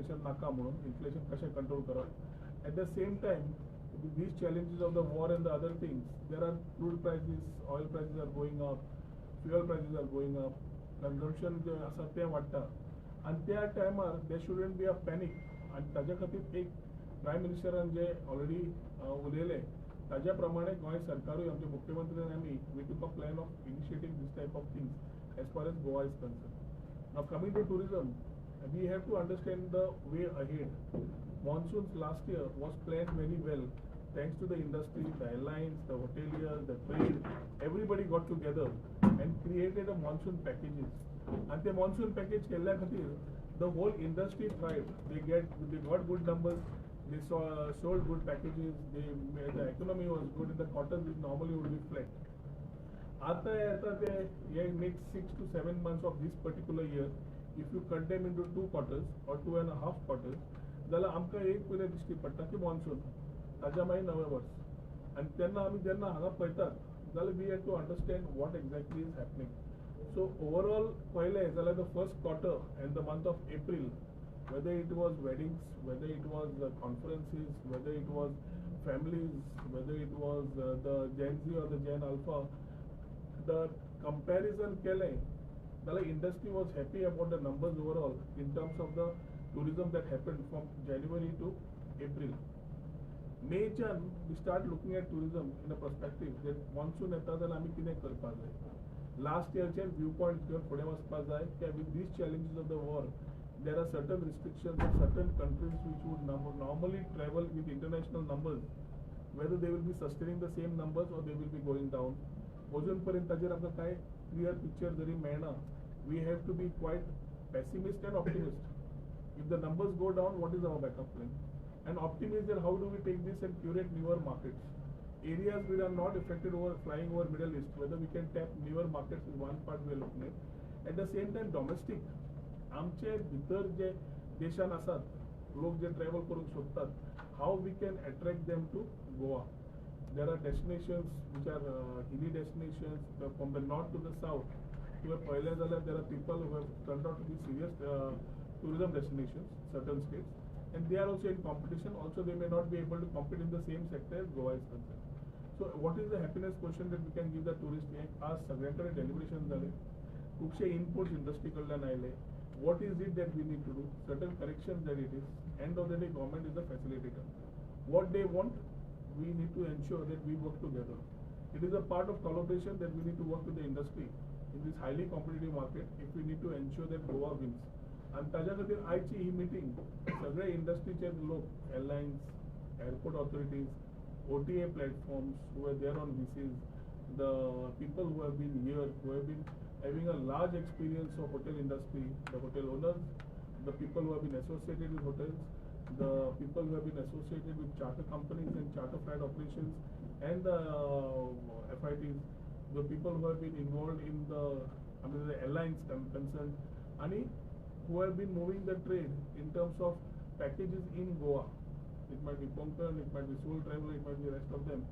Inflation नाका म्हणून inflation कशें कंट्रोल करप. At the same time, these challenges of the war and the other things, there are crude prices, oil prices are going up, fuel prices are going up, consumption जे आसा तें वाडटा, आनी त्या टायमार there shouldn't be a panic. आनी ताज्या खातीर एक प्रायम मिनिस्टरान जे ऑलरेडी उलयले ताज्या प्रमाणे गोंय सरकारूय आमचे मुख्यमंत्र्यान आमी we took a plan of initiating this type of things as far as Goa is concerned. Now coming to tourism, we have to understand the way ahead. Monsoons last year was planned very well thanks to the industry, the airlines, the hoteliers, the trade. Everybody got together and created a monsoon packages. And the monsoon package kella khatir the whole industry thrived. They got good numbers. They sold good packages. The economy was good. In the quarters which normally would be flat. After the next 6 to 7 months of this particular year, if you cut them into 2 quarters or 2.5 quarters, जाल्यार आमकां एक पयलें दिश्टी पडटा की monsoon ताज्या मागीर नवें वर्स. आनी तेन्ना आमी जेन्ना हांगा पळयतात जाल्यार we have to understand what exactly is happening. So overall पळयलें जाल्यार the first quarter and the month of April, whether it was weddings, whether it was conferences, whether it was families, whether it was the Gen Z or the Gen Alpha, the comparison kele, the industry was happy about the numbers overall in terms of the tourism that happened from January to April. May च्यान we start looking at tourism in a perspective that monsoon येता जाल्यार आमी कितें करपाक जाय. Last year चे viewpoint घेवन फुडें वचपाक जाय की with these challenges of the war, there are certain restrictions in certain countries which would normally travel with international numbers, whether they will be sustaining the same numbers or they will be going down. अजून पर्यंत ताजेर आमकां कांय clear picture जरी मेळना. We have to be quite pessimist and optimist. If the numbers go down, what is our backup plan? And optimist, then how do we take this and curate newer markets? Areas which are not affected over flying over Middle East, whether we can tap newer markets is one part we are looking at. At the same time, domestic. आमचे भितर जे देशान आसात लोक जे travel करूंक सोदतात, how we can attract them to Goa. There are destinations which are hilly destinations from the north to the south. We have पहिले जाल्यार there are people who have turned out to be serious tourism destinations, certain states, and they are also in competition. Also, they may not be able to compete in the same sector as Goa is concerned. So, what is the happiness question that we can give the tourist? आज सगळ्यांकडे deliberations झाले, खूपशे inputs industry कडल्यान आयले. What is it that we need to do? Certain corrections that it is. End of the day, government is the facilitator. What they want, we need to ensure that we work together. It is a part of collaboration that we need to work with the industry in this highly competitive market if we need to ensure that Goa wins. And ताज्या खातीर आयची ही meeting सगळे इंडस्ट्रीचे लोक, airlines, airport authorities, OTA platforms who are there on VCs, the people who have been here, who have been having a large experience of hotel industry, the hotel owners, the people who have been associated with hotels, the people who have been associated with charter companies and charter flight operations, and the FITs, the people who have been involved in the airlines concerned, and who have been moving the trade in terms of packages in Goa. It might be Konkan, it might be Soul Travel, it might be the rest of them,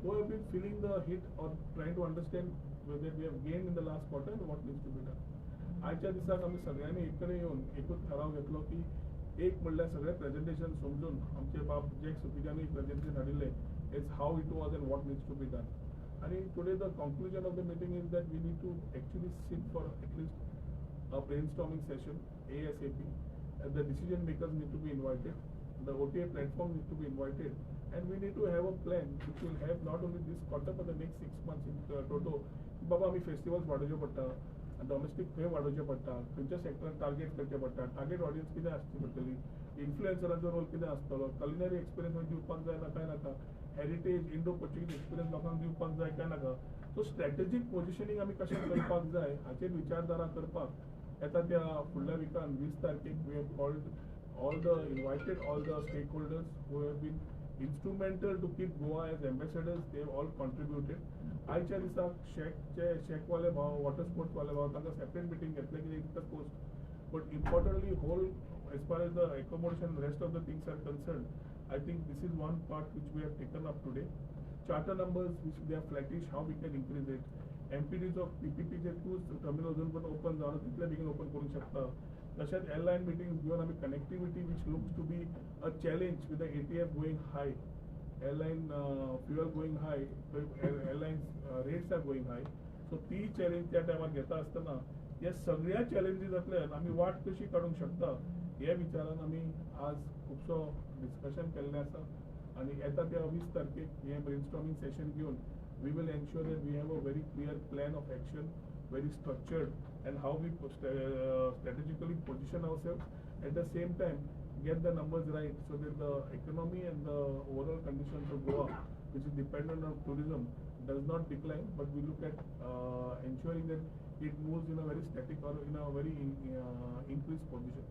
who have been feeling the hit or trying to understand whether we have gained in the last quarter and what needs to be done. आजच्या दिसाक आमी सगळ्यांनी एक कडेन येवन एकूच ठराव घेतलो की एक म्हणल्यार सगळे प्रेजेंटेशन समजून आमचे बाब जे सुपिकांनी प्रेजेंटेशन हाडिल्ले is how it was and what needs to be done. आणि today the conclusion of the meeting is that we need to actually sit for at least a brainstorming session ASAP. The decision makers need to be invited. The OTA platform needs to be invited, and we need to have a plan which will have not only this quarter but the next 6 months in total. बाबा आमी festivals वाडोवचे पडटा, domestic खंय वाडोवचे पडटा, खंयच्या सेक्टरान target करचे पडटा, target audience कितें आसची पडटली, इन्फ्लुएन्सरांचो रोल कितें आसतलो, कलिनरी एक्सपिरियन्स दिवपाक जाय ना काय नाका, हेरिटेज इंडो पोर्चुगीज एक्सपिरियन्स लोकांक दिवपाक जाय काय नाका. सो स्ट्रॅटेजीक पोजिशनिंग आमी कशें करपाक जाय हाचेर विचारधारा करपाक येता त्या फुडल्या विकान 20 तारखेक we have called all the invited all the stakeholders who have been instrumental to keep Goa as ambassadors. They have all contributed. आयच्या दिसाक शेकवाले भाव, वॉटर स्पोर्ट्स वाले भाव तांकां सेपरेट मिटींग घेतले की it the cost. But importantly whole as far as the accommodation and rest of the things are concerned, I think this is one part which we have taken up today. Charter numbers which they are flattish, how we can increase it. MPDs of PPP चे twos terminal अजून पण open जावन तितले बेगीन open करूंक शकता. तशेंच airline meetings घेवन आमी connectivity which looks to be a challenge with the ATF going high, airline fuel going high, airlines rates are going high. So ती challenge त्या टायमार घेता आसतना ह्या सगळ्या challengesतल्यान आमी वाट कशी काडूंक शकता हे विचारान आमी आज खुबसो डिस्कशन केल्लें आसा आनी येता त्या 20 तारखेक हे ब्रेनस्टॉर्मिंग सेशन घेवन we will ensure that we have a very clear plan of action, very structured, and how we strategically position ourselves. At the same time, get the numbers right so that the economy and the overall conditions of Goa, which is dependent on tourism, does not decline, but we look at ensuring that it moves in a very static or in a very increased position.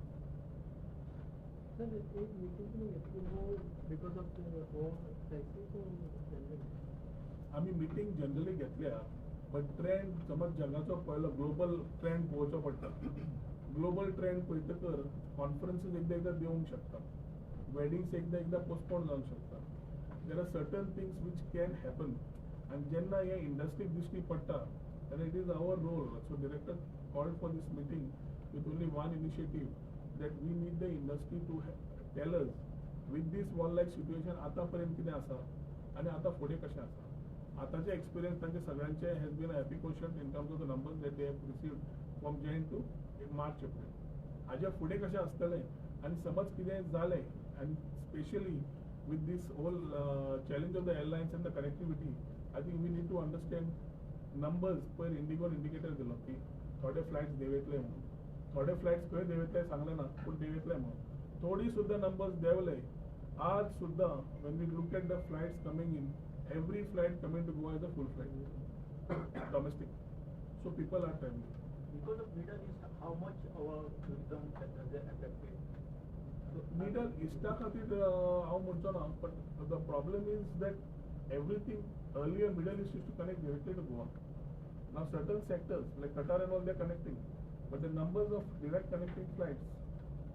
Sir, एक meeting में because of the war crisis or आम्ही meeting generally घेतल्या but trend समज जगाचो पयलो global trend पळोवचो पडटा global trend पळयतकर कॉन्फरन्सीस एकदा दिवंक शकता वेडिंग्स एकदा पोस्टपोन जावंक शकता there are certain things which can happen आनी जेन्ना हे इंडस्ट्रीक दिश्टी पडटा then it is our role. So director called for this meeting with only one initiative that we need the industry to tell us with this war-like situation आतापर्यंत कितें आसा आनी आतां फुडें कशें आसा आताचे एक्सपिरियन्स तांचे सगळ्यांचे has been a happy question in terms of the numbers that they have received from Jan to March April हाज्या फुडें कशें आसतलें आनी समज कितें जालें आनी specially with this whole challenge of the airlines and the connectivity, I think we need to understand numbers per Indigo indicator दिलो की थोडे फ्लाइट्स देंवयतले म्हणून थोडे फ्लाइट्स खंय देंवयतले सांगले ना पूण देंवयतले म्हणून थोडी सुद्धा नंबर्स देंवले आज सुद्धा when we look at the flights coming in, every flight coming to Goa is a full flight domestic, so people are traveling. Because of Middle East, how much our tourism sector is affected? Middle East खातीर हांव म्हणचो ना, but the problem is that everything earlier Middle East used to connect directly to Goa. Now certain sectors like Qatar and all they are connecting, but the numbers of direct connecting flights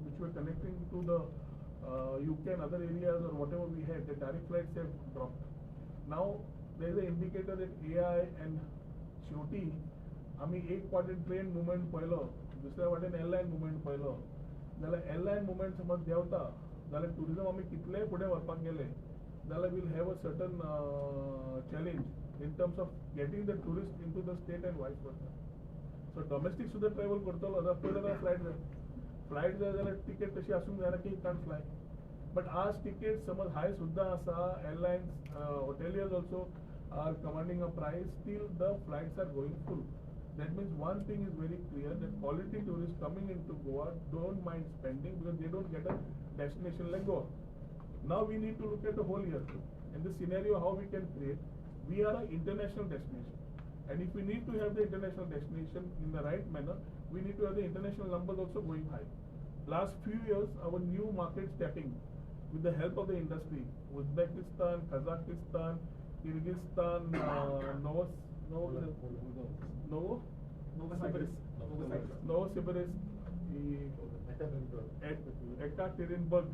which were connecting to the UK and other areas or whatever we had, the direct flights have dropped. Now there is an indicator that AI and शेवटी आम्ही एक वाटेन train movement पळयलो दुसऱ्या वाटेन airline movement पळयलो जाल्यार airline movement समज देंवता जाल्यार टुरिजम आमी कितलेय फुडें व्हरपाक गेले जाल्यार will have a certain challenge in terms of getting the tourist into the state and vice versa. So domestic सुद्दां ट्रॅव्हल करतलो जाल्यार पयलो फ्लायट जाय जाल्यार टिकेट तशी आसूंक जायना की कांट फ्लाय बट आज टिकेट समज हाय सुद्दां आसा airlines hoteliers also are commanding a price, still the flights are going full. That means one thing is very clear that quality tourists coming into Goa don't mind spending because they don't get a destination like Goa. Now we need to look at the whole year and the scenario how we can create. We are an international destination and if we need to have the international destination in the right manner, we need to have the international numbers also going high. Last few years our new markets tapping with the help of the industry, Uzbekistan, Kazakhstan, Kyrgyzstan, Novosibirsk, Ekaterinburg,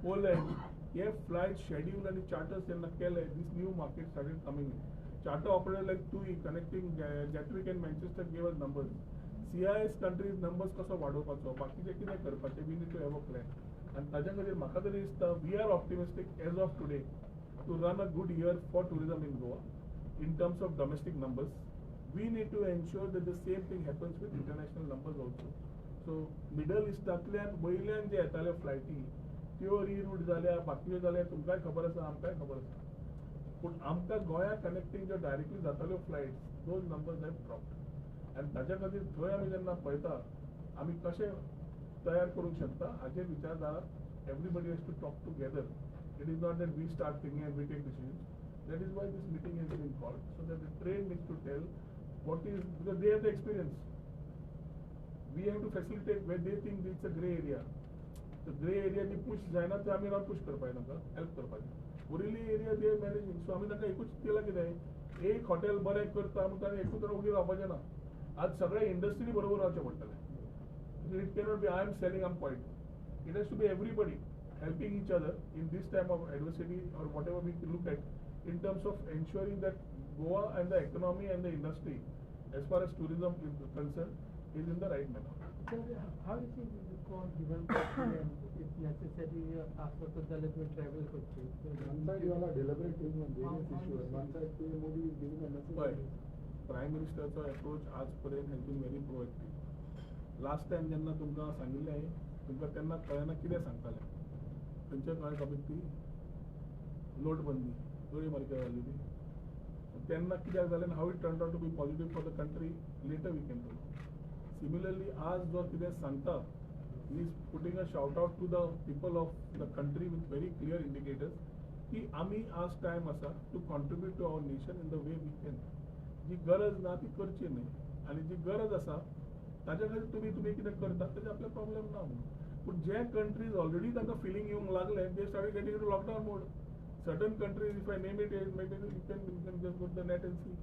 Poland, he have flight schedule and charters in Nakele. This new market started coming in. Charter operator like TUI connecting Gatwick and Manchester gave us numbers. CIS countries numbers कसो वाडोवपाचो बाकीचे कितें करपाचे we need to have a plan. And ताज्या खातीर म्हाका तरी दिसता we are optimistic as of today to run a good year for tourism in Goa in terms of domestic numbers. We need to ensure that the same thing happens with international numbers also. So Middle Eastतल्यान वयल्यान जे येताले फ्लायटी त्यो रिरूट जाल्या बाकीच्यो जाल्या तुमकांय खबर आसा आमकांय खबर आसा पूण आमकां गोंया कनेक्टिंग ज्यो डायरेक्टली जाताल्यो flights those numbers have dropped आनी ताज्या खातीर थंय आमी जेन्ना पळयता आमी कशें तयार करूंक शकता हाचेर विचारधारा everybody has to talk together. It is not that we start thinking and we take decisions. That is why this meeting has been called, so that the trade needs to tell what is, because they have the experience. We have to facilitate where they think it's a grey area. The grey area knee push जायना ते आमी not push करपाय तांकां help करपाचें. उरिल्ली area they are managing. So आमी तांकां एकूच केला कितें एक हॉटेल बरें करता म्हणून ताणें एकूच उगडी रावपाचें ना. आज सगळ्या इंडस्ट्री बरोबर रावचें पडटलें. It cannot be I am selling, I am quiet. It has to be everybody helping each other in this time of adversity or whatever we look at in terms of ensuring that Goa and the economy and the industry as far as tourism is concerned is in the right manner. Sir, how is it called given and if necessary after the Dalit will travel quickly? One side you all are deliberating on various issues, and one side PM Modi is giving a message. But Prime Minister's approach आजपर्यंत has been very proactive. Last time जेन्ना तुमकां सांगिल्लें तुमकां तेन्ना कळना कितें सांगतालें. खंयच्या काळार टॉपिक ती नोटबंदी दोळी मार्के जाल्ली ती. तेन्ना कित्याक जालें how it turned out to be positive for the country later we can talk. Similarly, आज जो कितें सांगता he is putting a shout out to the people of the country with very clear indicators की आमी आज time आसा to contribute to our nation in the way we can. जी गरज ना ती करची न्ही आनी जी गरज आसा ताच्या खातीर तुम्ही कितें करतात तेजे आपले प्रॉब्लेम ना म्हणून. पूण जे कंट्रीज ऑलरेडी तांकां फिलींग येवंक लागले they started getting into lockdown mode. Certain countries, if I name it, maybe you can just go to the net and see.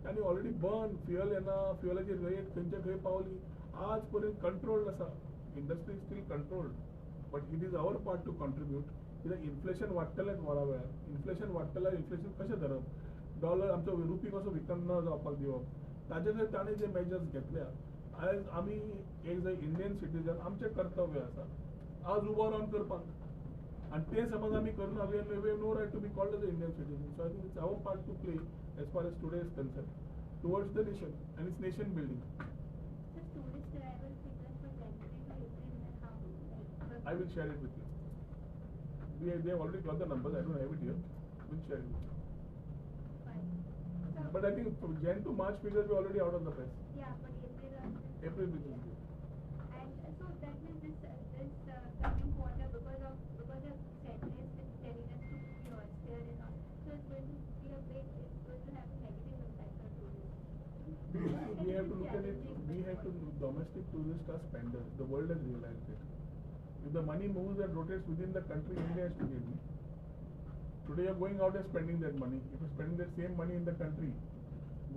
And you already burn fuel enough, fuelaची rate खंयच्या खंय पावली. आज पर्यंत controlled आसा. Industry is still controlled, but it is our part to contribute. कित्याक inflation वाडटलेंच वरा वेळार. Inflation वाडटल्यार inflation कशें धरप? डॉलर आमचो रुपी कसो विकन्न जावपाक दिवप? ताजे खातीर ताणें जे मेजर्स घेतल्या आयज आमी एज अ इंडियन सिटीजन आमचें कर्तव्य आसा आज उबो रावन करपाक. And ते समज आमी करना we have no right to be called as an Indian citizen. So I think it's our part to play as far as today is concerned towards the nation and its nation building. The tourist arrival figures for January to April and how? I will share it with you. They have already got the numbers. I don't have it here. We'll share it with you. Fine. So, But I think from Jan to March figures were already out of the press. yeah, but April also. April will be good. And so that means this coming quarter because of sadness is telling us to be austere and all. So it's going to be a big, it's going to have a negative impact on tourism. We have to look at it. We have to domestic tourists are spenders. The world has realized it. If the money moves and rotates within the country, India has to give me. Today you are going out and spending that money. If you are spending that same money in the country,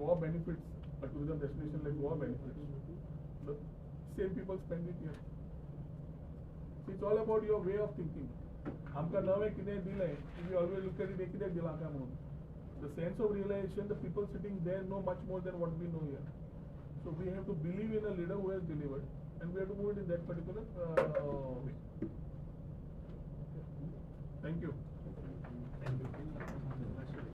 Goa benefits. A tourism destination like Goa benefits. The same people spend it here. See, it's all about your way of thinking. आमकां नवें कितें दिलें, we always look at it कित्याक दिलां काय म्हणून. The sense of realization, the people sitting there know much more than what we know here. So we have to believe in a leader who has delivered, and we have to move it in that particular way. Thank you.